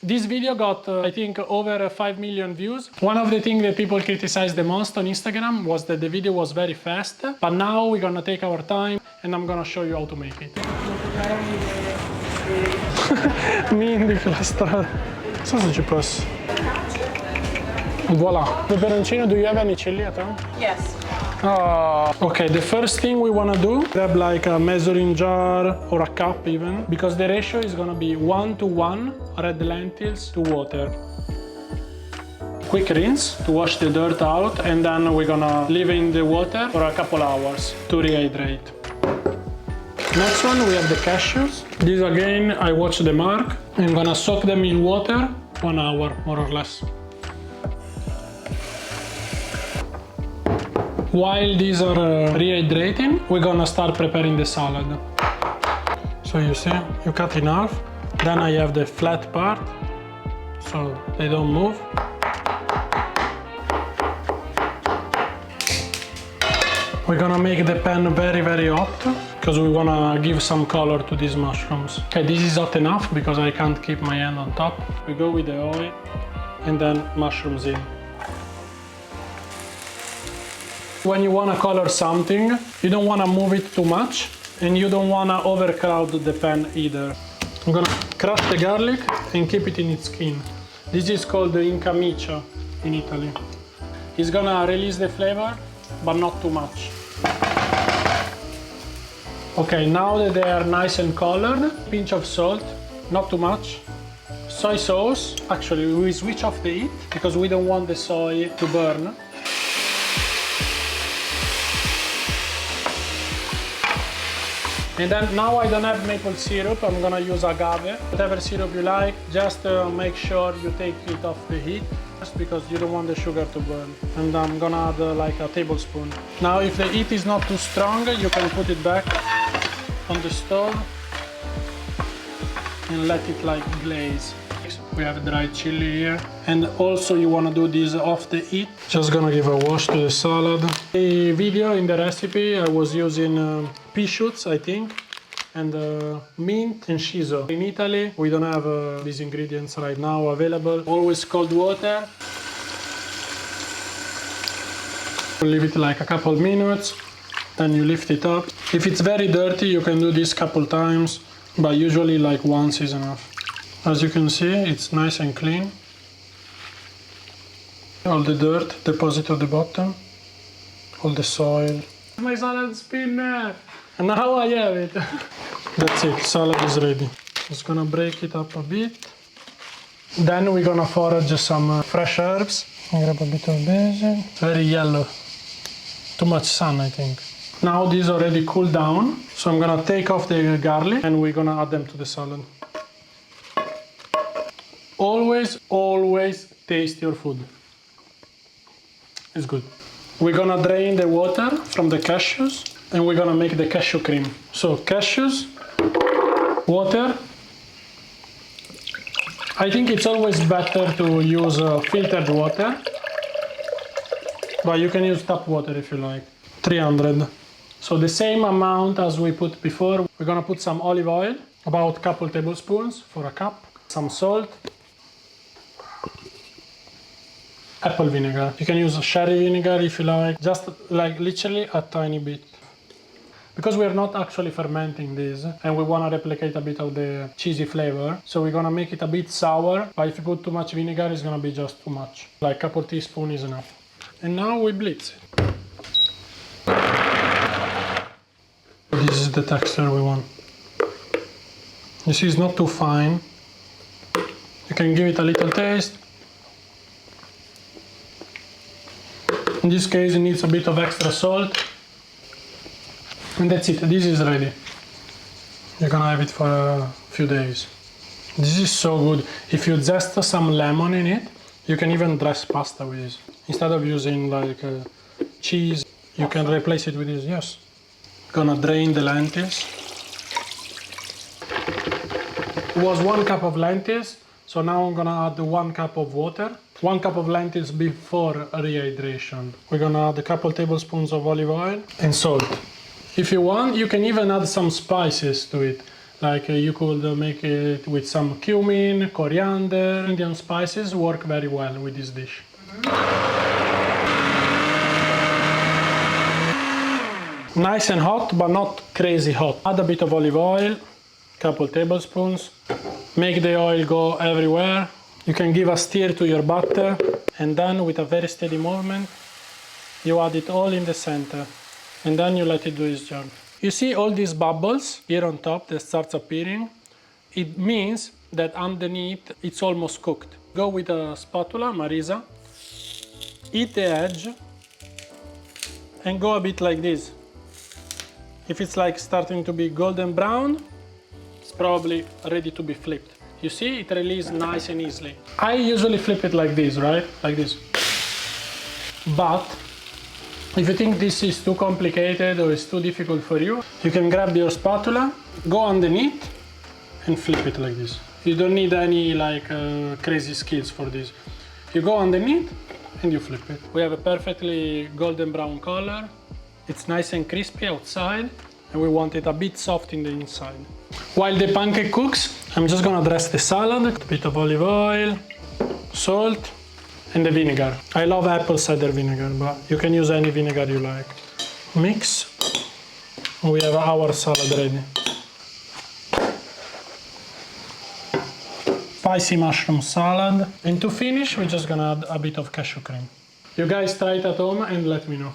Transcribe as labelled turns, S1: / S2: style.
S1: This video got, I think, over 5 million views. One of the things that people criticized the most on Instagram was that the video was very fast. But now we're gonna take our time and I'm gonna show you how to make it. Mi indichi la strada. Non so se ci posso. Voila. Peperoncino, do you have any chili at home?
S2: Yes.
S1: Okay, the first thing we want to do, grab like a measuring jar or a cup even, because the ratio is going to be 1:1 red lentils to water. Quick rinse to wash the dirt out, and then we're going to leave in the water for a couple hours to rehydrate. Next one, we have the cashews. These again, I watch the mark. I'm going to soak them in water 1 hour, more or less. While these are rehydrating, we're gonna start preparing the salad. So you see, you cut in half. Then I have the flat part, so they don't move. We're gonna make the pan very, very hot, because we wanna give some color to these mushrooms. Okay, this is hot enough, because I can't keep my hand on top. We go with the oil, and then mushrooms in. When you want to color something, you don't want to move it too much and you don't want to overcrowd the pan either. I'm gonna crush the garlic and keep it in its skin. This is called the incamicia in Italy. It's gonna release the flavor, but not too much. Okay, now that they are nice and colored, pinch of salt, not too much. Soy sauce, actually we switch off the heat because we don't want the soy to burn. And then now I don't have maple syrup, I'm gonna use agave. Whatever syrup you like, just make sure you take it off the heat, just because you don't want the sugar to burn. And I'm gonna add like a tablespoon. Now if the heat is not too strong, you can put it back on the stove and let it like glaze. We have dried chili here. And also you wanna do this off the heat. Just gonna give a wash to the salad. The video in the recipe, I was using pea shoots, I think, and mint and shiso. In Italy, we don't have these ingredients right now available. Always cold water. Leave it like a couple minutes, then you lift it up. If it's very dirty, you can do this couple times, but usually like once is enough. As you can see, it's nice and clean. All the dirt deposit at the bottom, all the soil. My salad spinner! And now I have it. That's it, salad is ready. Just gonna break it up a bit. Then we're gonna forage some fresh herbs. I grab a bit of basil. Very yellow. Too much sun, I think. Now these already cooled down, so I'm gonna take off the garlic and we're gonna add them to the salad. Always taste your food. It's good. We're gonna drain the water from the cashews and we're gonna make the cashew cream. So cashews, water. I think it's always better to use filtered water, but you can use tap water if you like. 300. So the same amount as we put before. We're gonna put some olive oil, about a couple tablespoons for a cup, some salt, apple vinegar. You can use sherry vinegar if you like, just like literally a tiny bit. Because we are not actually fermenting this and we want to replicate a bit of the cheesy flavor, so we're going to make it a bit sour, but if you put too much vinegar, it's going to be just too much. Like a couple teaspoons is enough. And now we blitz it. This is the texture we want. You see, it's not too fine. You can give it a little taste. In this case, it needs a bit of extra salt. And that's it, this is ready. You're gonna have it for a few days. This is so good. If you zest some lemon in it, you can even dress pasta with this. Instead of using like cheese, you can replace it with this, yes. Gonna drain the lentils. It was 1 cup of lentils, so now I'm gonna add 1 cup of water. 1 cup of lentils before rehydration. We're gonna add a couple tablespoons of olive oil and salt. If you want, you can even add some spices to it, Like you could make it with some cumin, coriander. Indian spices work very well with this dish. Nice and hot, but not crazy hot. Add a bit of olive oil, couple tablespoons. Make the oil go everywhere. You can give a stir to your butter, and then with a very steady movement, you add it all in the center, and then you let it do its job. You see all these bubbles here on top that starts appearing? It means that underneath it's almost cooked. Go with a spatula, Marisa, eat the edge, and go a bit like this. If it's like starting to be golden brown, it's probably ready to be flipped. You see, it releases nice and easily. I usually flip it like this, right? Like this. But if you think this is too complicated or it's too difficult for you, you can grab your spatula, go underneath, and flip it like this. You don't need any crazy skills for this. You go underneath and you flip it. We have a perfectly golden brown color. It's nice and crispy outside, and we want it a bit soft in the inside. While the pancake cooks, I'm just gonna dress the salad. A bit of olive oil, salt, and the vinegar. I love apple cider vinegar, but you can use any vinegar you like. Mix. We have our salad ready. Spicy mushroom salad. And to finish, we're just gonna add a bit of cashew cream. You guys try it at home and let me know.